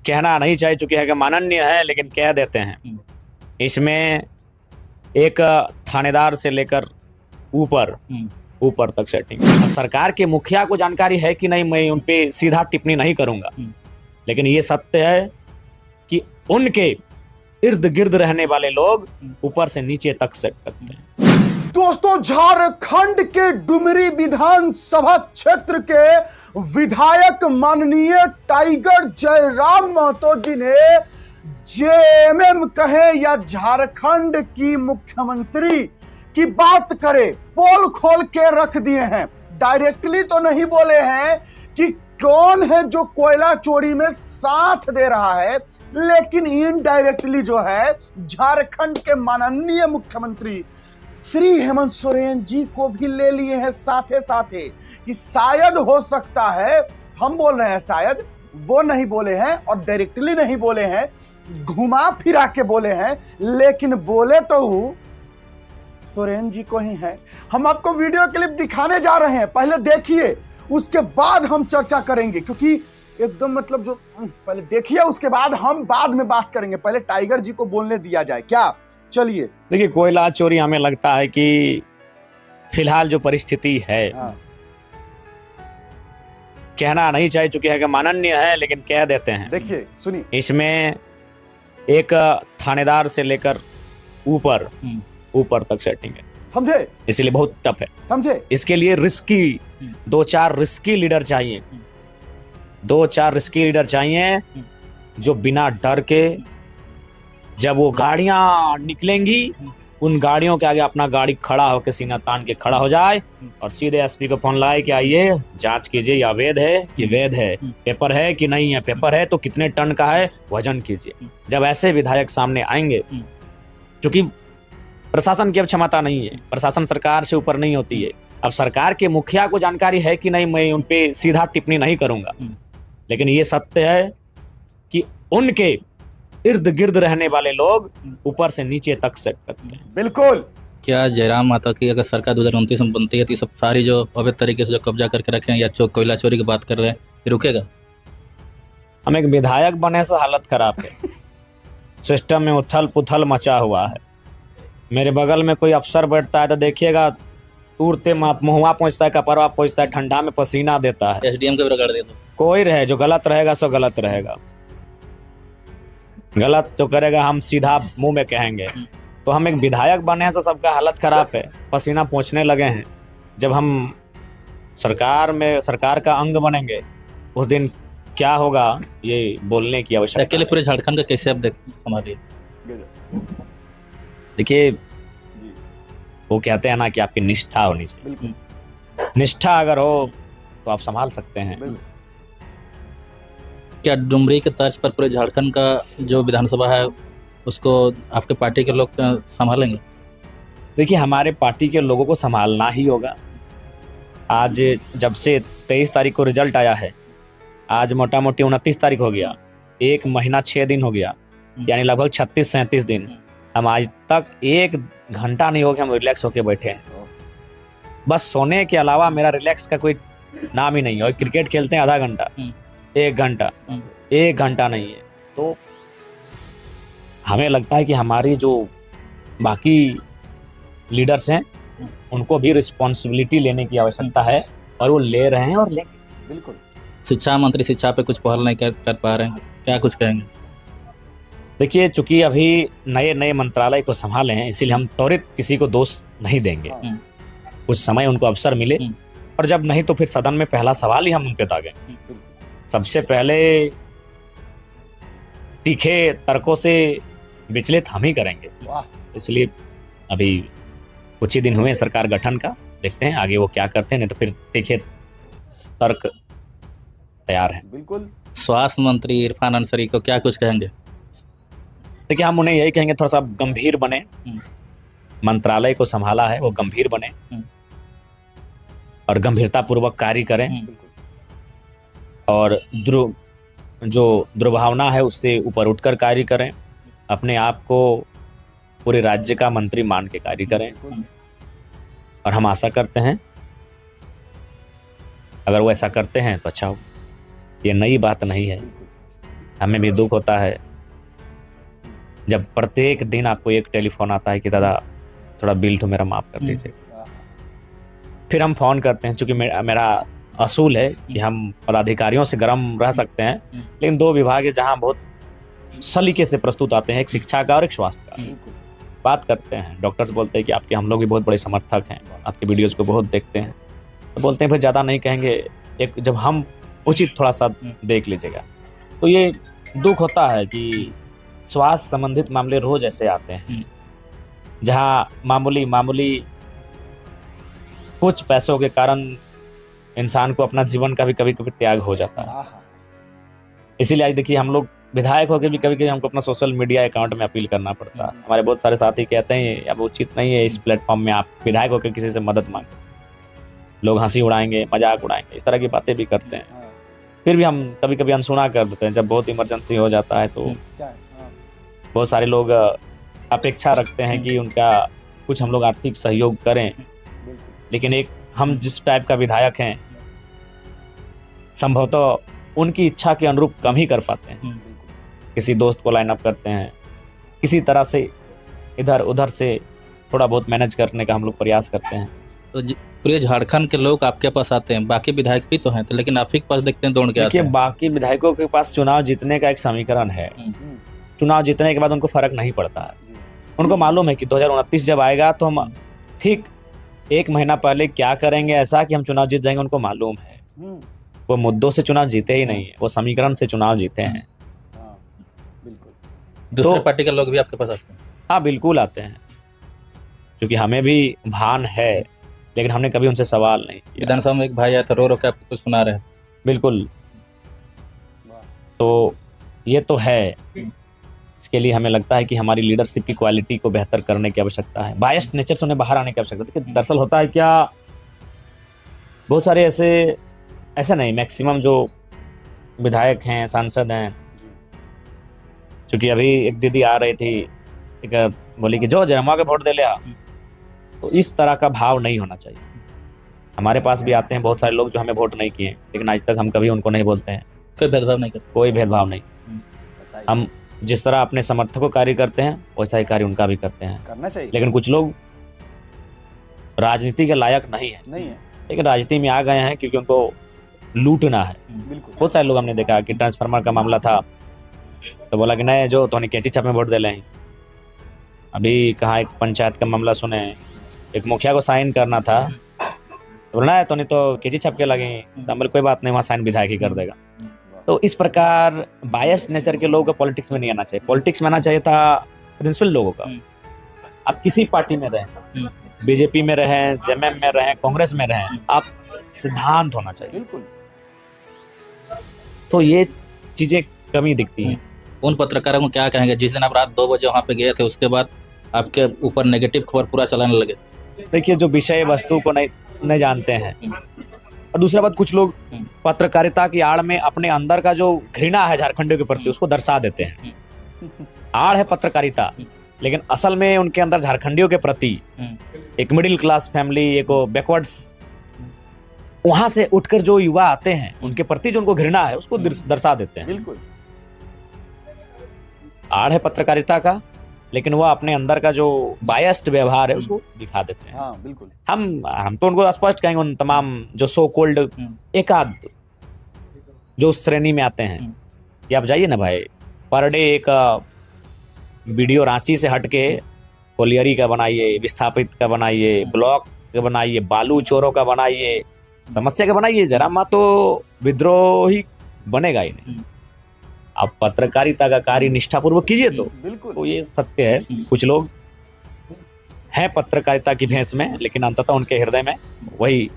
कहना नहीं चाहिए चूंकि है कि माननीय है, लेकिन कह देते हैं। इसमें एक थानेदार से लेकर ऊपर तक सेटिंग। अब सरकार के मुखिया को जानकारी है कि नहीं, मैं उन पे सीधा टिप्पणी नहीं करूंगा, लेकिन ये सत्य है कि उनके इर्द गिर्द रहने वाले लोग ऊपर से नीचे तक सेट करते हैं। दोस्तों, झारखंड के डुमरी विधानसभा क्षेत्र के विधायक माननीय टाइगर जयराम महतो जी ने जेएमएम कहे या झारखंड की मुख्यमंत्री की बात करे, पोल खोल के रख दिए हैं। डायरेक्टली तो नहीं बोले हैं कि कौन है जो कोयला चोरी में साथ दे रहा है, लेकिन इनडायरेक्टली जो है झारखंड के माननीय मुख्यमंत्री श्री हेमंत सोरेन जी को भी ले लिए हैं साथे साथे कि शायद हो सकता है, हम बोल रहे हैं शायद, वो नहीं बोले हैं और डायरेक्टली नहीं बोले हैं, घुमा फिरा के बोले हैं, लेकिन बोले तो सोरेन जी को ही है। हम आपको वीडियो क्लिप दिखाने जा रहे हैं, पहले देखिए, उसके बाद हम चर्चा करेंगे, क्योंकि एकदम मतलब जो पहले देखिए उसके बाद हम बाद में बात करेंगे। पहले टाइगर जी को बोलने दिया जाए क्या? चलिए। देखिए, कोयला चोरी हमें लगता है कि फिलहाल जो परिस्थिति है, कहना नहीं चाहिए चूंकि है कि माननीय है, लेकिन कह देते हैं। देखिए, सुनिए, इसमें एक थानेदार से लेकर ऊपर तक सेटिंग है, समझे? इसलिए बहुत टफ है, समझे? इसके लिए रिस्की 2-4 रिस्की लीडर चाहिए, 2-4 रिस्की लीडर चाहिए जो बिना डर के, जब वो गाड़ियां निकलेंगी, उन गाड़ियों के आगे अपना गाड़ी खड़ा होकर सीना तान के खड़ा हो जाए और सीधे एसपी को फोन लाए कि आइए जांच कीजिए, या वैध है कि वैध है, पेपर है कि नहीं है, पेपर है तो कितने टन का है, वजन कीजिए। जब ऐसे विधायक सामने आएंगे, क्योंकि प्रशासन की अब क्षमता नहीं है, प्रशासन सरकार से ऊपर नहीं होती है। अब सरकार के मुखिया को जानकारी है कि नहीं, मैं उन पे सीधा टिप्पणी नहीं करूंगा, लेकिन ये सत्य है कि उनके इर्द गिर्द रहने वाले लोग ऊपर से नीचे तक सेट करते हैं। बिल्कुल। क्या जयराम महतो की अगर सरकार 2029 में बनती है तो सब सारी जो अवैध तरीके से जो कब्जा करके रखे हैं या कोयला चोरी की बात कर रहे हैं, ये रुकेगा? हम एक विधायक बने से हालत खराब है, सिस्टम में उथल पुथल मचा हुआ है। मेरे बगल में कोई अफसर बैठता है तो देखिएगा, तुरते मुँहवा पहुँचता है, कपड़वा पहुँचता है, ठंडा में पसीना देता है। एसडीएम को भी रगड़ दे दो। कोई रहे जो गलत रहेगा सो गलत रहेगा, गलत जो करेगा हम सीधा मुंह में कहेंगे। तो हम एक विधायक बने हैं तो सबका हालत खराब है, पसीना पहुंचने लगे हैं। जब हम सरकार का अंग बनेंगे, उस दिन क्या होगा ये बोलने की आवश्यकता। अकेले पूरे झारखंड का कैसे आप संभालिए? देखिए, वो कहते हैं ना कि आपकी निष्ठा होनी चाहिए, निष्ठा अगर हो तो आप संभाल सकते हैं। क्या डुमरी के तर्ज पर पूरे झारखंड का जो विधानसभा है उसको आपके पार्टी के लोग संभालेंगे? देखिए, हमारे पार्टी के लोगों को संभालना ही होगा। आज जब से 23 तारीख को रिजल्ट आया है, आज मोटा मोटी 29 तारीख हो गया, 1 महीना 6 दिन हो गया, यानी लगभग 36-37 दिन। हम आज तक 1 घंटा नहीं हो गया हम रिलैक्स होके बैठे हैं। बस सोने के अलावा मेरा रिलैक्स का कोई नाम ही नहीं है। और क्रिकेट खेलते हैं आधा घंटा, 1 घंटा, 1 घंटा नहीं है। तो हमें लगता है कि हमारी जो बाकी लीडर्स हैं उनको भी रिस्पॉन्सिबिलिटी लेने की आवश्यकता है, और वो ले रहे हैं और लेंगे। बिल्कुल। शिक्षा मंत्री शिक्षा पे कुछ पहल नहीं कर पा रहे हैं, क्या कुछ कहेंगे? देखिए, चूंकि अभी नए मंत्रालय को संभाले हैं, इसीलिए हम त्वरित किसी को दोष नहीं देंगे। कुछ समय उनको अवसर मिले, और जब नहीं तो फिर सदन में पहला सवाल ही हम उन पे दागेंगे। सबसे पहले तीखे तर्कों से विचलित हम ही करेंगे। इसलिए अभी कुछ ही दिन हुए सरकार गठन का, देखते हैं आगे वो क्या करते हैं, नहीं तो फिर तीखे तर्क तैयार है। बिल्कुल। स्वास्थ्य मंत्री इरफान अंसारी को क्या कुछ कहेंगे? देखिए, हम उन्हें यही कहेंगे, थोड़ा सा गंभीर बने, मंत्रालय को संभाला है वो गंभीर बने और गंभीरता पूर्वक कार्य करें, और जो दुर्भावना है उससे ऊपर उठकर कार्य करें, अपने आप को पूरे राज्य का मंत्री मान के कार्य करें। और हम आशा करते हैं अगर वो ऐसा करते हैं तो अच्छा हो। ये नई बात नहीं है, हमें भी दुख होता है जब प्रत्येक दिन आपको एक टेलीफोन आता है कि दादा थोड़ा बिल तो मेरा माफ कर दीजिए। फिर हम फोन करते हैं, चूंकि मेरा असूल है कि हम पदाधिकारियों से गर्म रह सकते हैं, लेकिन दो विभाग है जहाँ बहुत सलीके से प्रस्तुत आते हैं, एक शिक्षा का और एक स्वास्थ्य का। बात करते हैं, डॉक्टर्स बोलते हैं कि आपके हम लोग भी बहुत बड़े समर्थक हैं, आपके वीडियोज को बहुत देखते हैं, तो बोलते हैं फिर ज़्यादा नहीं कहेंगे, एक जब हम उचित थोड़ा सा देख लीजिएगा। तो ये दुख होता है कि स्वास्थ्य संबंधित मामले रोज ऐसे आते हैं जहाँ मामूली कुछ पैसों के कारण इंसान को अपना जीवन का भी कभी कभी त्याग हो जाता है। इसीलिए आज देखिए हम लोग विधायक होकर भी कभी कभी हमको अपना सोशल मीडिया अकाउंट में अपील करना पड़ता है। हमारे बहुत सारे साथी कहते हैं अब उचित नहीं है इस प्लेटफॉर्म में आप विधायक होकर किसी से मदद मांगे, लोग हंसी उड़ाएंगे, मजाक उड़ाएंगे, इस तरह की बातें भी करते हैं। फिर भी हम कभी कभी अनसुना कर देते हैं। जब बहुत इमरजेंसी हो जाता है तो बहुत सारे लोग अपेक्षा रखते हैं कि उनका कुछ हम लोग आर्थिक सहयोग करें, लेकिन एक हम जिस टाइप का विधायक हैं संभवतः उनकी इच्छा के अनुरूप कम ही कर पाते हैं। किसी दोस्त को लाइन अप करते हैं, किसी तरह से इधर उधर से थोड़ा बहुत मैनेज करने का हम लोग प्रयास करते हैं। तो पूरे झारखंड के लोग आपके पास आते हैं, बाकी विधायक भी तो हैं, तो लेकिन आप ही के पास देखते हैं दौड़ के आते हैं। बाकी विधायकों के पास चुनाव जीतने का एक समीकरण है, चुनाव जीतने के बाद उनको फर्क नहीं पड़ता है। उनको मालूम है कि 2029 जब आएगा तो हम ठीक एक महीना पहले क्या करेंगे ऐसा कि हम चुनाव जीत जाएंगे। उनको मालूम है, वो मुद्दों से चुनाव जीते ही नहीं है, वो समीकरण से चुनाव जीते हैं। दूसरे पार्टी के लोग भी आपके पास आते हैं? हाँ बिल्कुल आते हैं, क्योंकि हमें भी भान है, लेकिन हमने कभी उनसे सवाल नहीं किया। विधानसभा में एक भाई आया था, रो के आपको कुछ सुना रहे हैं। बिल्कुल, तो ये तो है। इसके लिए हमें लगता है कि हमारी लीडरशिप की क्वालिटी को बेहतर करने की आवश्यकता है, बायस्ड नेचर से उन्हें बाहर आने की आवश्यकता है। दरअसल होता है क्या, बहुत सारे ऐसे नहीं, मैक्सिमम जो विधायक हैं, सांसद हैं, क्योंकि अभी एक दीदी आ रही थी, एक बोली कि जो जरमा के वोट दे लिया, तो इस तरह का भाव नहीं होना चाहिए। हमारे पास भी आते हैं बहुत सारे लोग जो हमें वोट नहीं किए, लेकिन आज तक हम कभी उनको नहीं बोलते हैं, कोई भेदभाव नहीं करते। कोई भेदभाव नहीं। हम जिस तरह अपने समर्थकों को कार्य करते हैं वैसा ही कार्य उनका भी करते हैं, करना चाहिए। लेकिन कुछ लोग राजनीति के लायक नहीं है, लेकिन राजनीति में आ गए हैं क्योंकि उनको लूटना है। बहुत सारे लोग हमने देखा कि ट्रांसफार्मर का मामला था तो बोला कि नहीं जो तो कैंची छाप में वोट दे लें। अभी कहाँ एक पंचायत का मामला सुने, एक मुखिया को साइन करना था तो बोला है तो नहीं तो कैंची छाप के लगे, तो हम कोई बात नहीं, वहाँ साइन विधायक ही कर देगा। तो इस प्रकार बायस नेचर के लोगों को पॉलिटिक्स में नहीं आना चाहिए। पॉलिटिक्स में आना चाहिए था प्रिंसिपल लोगों का। आप किसी पार्टी में रहें, बीजेपी में रहें, जेएमएम में रहें, कांग्रेस में रहें, आप सिद्धांत होना चाहिए। बिल्कुल। तो ये चीजें कमी दिखती हैं। उन पत्रकारों को क्या कहेंगे जिस दिन आप रात 2 बजे वहाँ पे गए थे, उसके बाद आपके ऊपर नेगेटिव खबर पूरा चलाने लगे? देखिए, जो विषय वस्तु को नहीं जानते हैं, और दूसरा बात, कुछ लोग पत्रकारिता की आड़ में अपने अंदर का जो घृणा है झारखंडियों के प्रति उसको दर्शा देते हैं। आड़ है पत्रकारिता, लेकिन असल में उनके अंदर झारखंडियों के प्रति एक मिडिल क्लास फैमिली, एक बैकवर्ड्स, वहां से उठकर जो युवा आते हैं उनके प्रति जो उनको घृणा है उसको दर्शा देते हैं। बिल्कुल। आड़ है पत्रकारिता का, लेकिन वह अपने अंदर का जो बायस्ड व्यवहार है उसको दिखा देते हैं। हाँ, बिल्कुल। हम तो उनको स्पष्ट कहेंगे, उन तमाम जो सो कोल्ड एकाध जो उस श्रेणी में आते हैं कि आप जाइए ना भाई, पर डे एक वीडियो रांची से हटके कोलियरी का बनाइए, विस्थापित का बनाइए, ब्लॉक का बनाइए, बालू चोरों का बनाइए, समस्या का बनाइए, जरा माँ तो विद्रोही बनेगा ही नहीं। आप पत्रकारिता का कार्य निष्ठापूर्वक कीजिए तो ये सत्य है। कुछ लोग हैं पत्रकारिता की भेंस में, लेकिन अंततः उनके हृदय में वही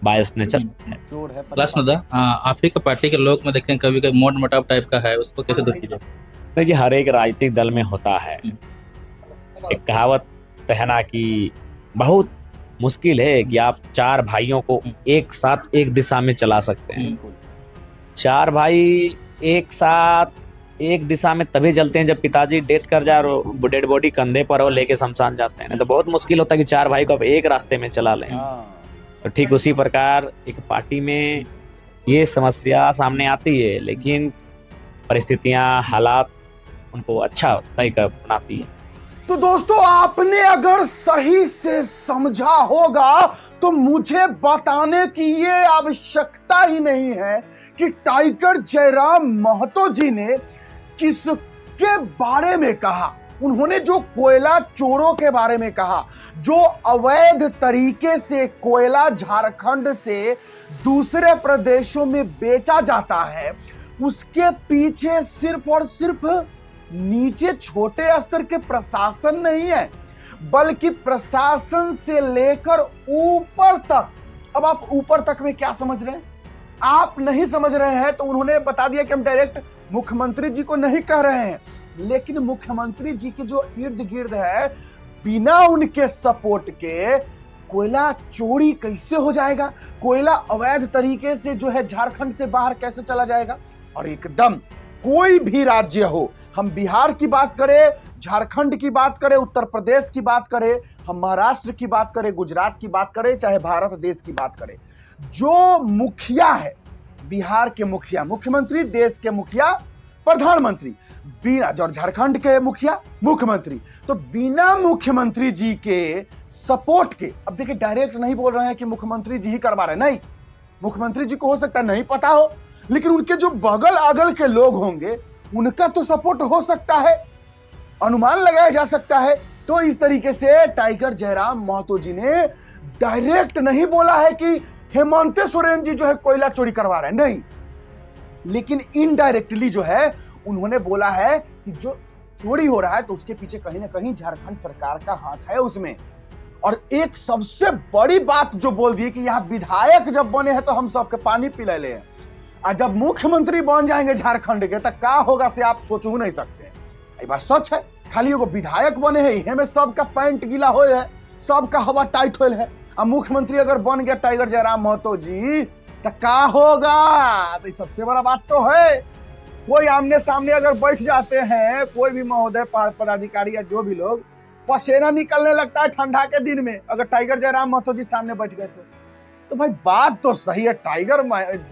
बायस नेचर है। आप ही के पार्टी के लोग में देखते हैं कभी कभी मोट मटाव टाइप का है, उसको कैसे दूर कीजिए? देखिए, हर एक राजनीतिक दल में होता है। एक कहावत है ना कि बहुत मुश्किल है कि आप 4 भाइयों को एक साथ एक दिशा में चला सकते हैं। 4 भाई एक साथ एक दिशा में तभी चलते हैं जब पिताजी डेथ कर जाए और डेड बॉडी कंधे पर और लेके शमशान जाते हैं। तो बहुत मुश्किल होता है कि 4 भाई को आप एक रास्ते में चला लें। तो ठीक उसी प्रकार एक पार्टी में ये समस्या सामने आती है, लेकिन परिस्थितियां, हालात उनको अच्छा तय कर बनाती है। तो दोस्तों, आपने अगर सही से समझा होगा तो मुझे बताने की ये आवश्यकता ही नहीं है कि टाइगर जयराम महतो जी ने किसके बारे में कहा। उन्होंने जो कोयला चोरों के बारे में कहा, जो अवैध तरीके से कोयला झारखंड से दूसरे प्रदेशों में बेचा जाता है, उसके पीछे सिर्फ और सिर्फ नीचे छोटे स्तर के प्रशासन नहीं है, बल्कि प्रशासन से लेकर ऊपर तक। अब आप ऊपर तक में क्या समझ रहे हैं? आप नहीं समझ रहे हैं तो उन्होंने बता दिया कि हम डायरेक्ट मुख्यमंत्री जी को नहीं कह रहे हैं, लेकिन मुख्यमंत्री जी के जो इर्द गिर्द है, बिना उनके सपोर्ट के कोयला चोरी कैसे हो जाएगा, कोयला अवैध तरीके से जो है झारखंड से बाहर कैसे चला जाएगा। और एकदम कोई भी राज्य हो, हम बिहार की बात करें, झारखंड की बात करें, उत्तर प्रदेश की बात करें, हम महाराष्ट्र की बात करें, गुजरात की बात करें, चाहे भारत देश की बात करें, जो मुखिया है, बिहार के मुखिया मुख्यमंत्री, देश के मुखिया प्रधानमंत्री, बिना, और झारखंड के मुखिया मुख्यमंत्री, तो बिना मुख्यमंत्री जी के सपोर्ट के, अब देखिए डायरेक्ट नहीं बोल रहे हैं कि मुख्यमंत्री जी ही करवा रहे, नहीं, मुख्यमंत्री जी को हो सकता है नहीं पता हो, लेकिन उनके जो बगल अगल के लोग होंगे उनका तो सपोर्ट हो सकता है, अनुमान लगाया जा सकता है। तो इस तरीके से टाइगर जयराम महतो जी ने डायरेक्ट नहीं बोला है कि हेमंत सोरेन जी जो है कोयला चोरी करवा रहे हैं, नहीं, लेकिन इनडायरेक्टली जो है उन्होंने बोला है कि जो चोरी हो रहा है तो उसके पीछे कहीं ना कहीं झारखंड सरकार का हाथ है उसमें। और एक सबसे बड़ी बात जो बोल दी कि यहाँ विधायक जब बने हैं तो हम सबके पानी पिला ले, और जब मुख्यमंत्री बन जाएंगे झारखंड के तो क्या होगा से आप सोच नहीं सकते। ये बात सच है, खाली एगो विधायक बने हैं इहे में सबका पैंट गीला हो है, सबका हवा टाइट हो है, और मुख्यमंत्री अगर बन गया टाइगर जयराम महतो जी तो क्या होगा। तो सबसे बड़ा बात तो है, कोई आमने सामने अगर बैठ जाते हैं, कोई भी महोदय पदाधिकारी या जो भी लोग, पसीना निकलने लगता है ठंडा के दिन में, अगर टाइगर जयराम महतो जी सामने बैठ गए तो भाई बात तो सही है, टाइगर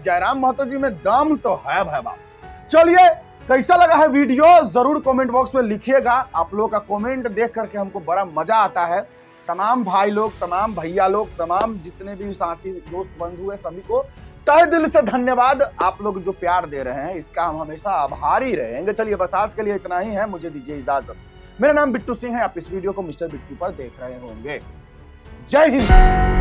जयराम महतो जी में दम तो है भाई बाप। चलिए, कैसा लगा है वीडियो जरूर कमेंट बॉक्स में लिखिएगा। आप लोगों का कमेंट देख करके हमको बड़ा मजा आता है। तमाम भाई लोग, तमाम भैया लोग, तमाम जितने भी साथी दोस्त बंधु है, सभी को तहे दिल से धन्यवाद। आप लोग जो प्यार दे रहे हैं इसका हम हमेशा आभारी रहेंगे। चलिए, बस आज के लिए इतना ही है, मुझे दीजिए इजाजत। मेरा नाम बिट्टू सिंह है, आप इस वीडियो को मिस्टर बिट्टू पर देख रहे होंगे। जय हिंद।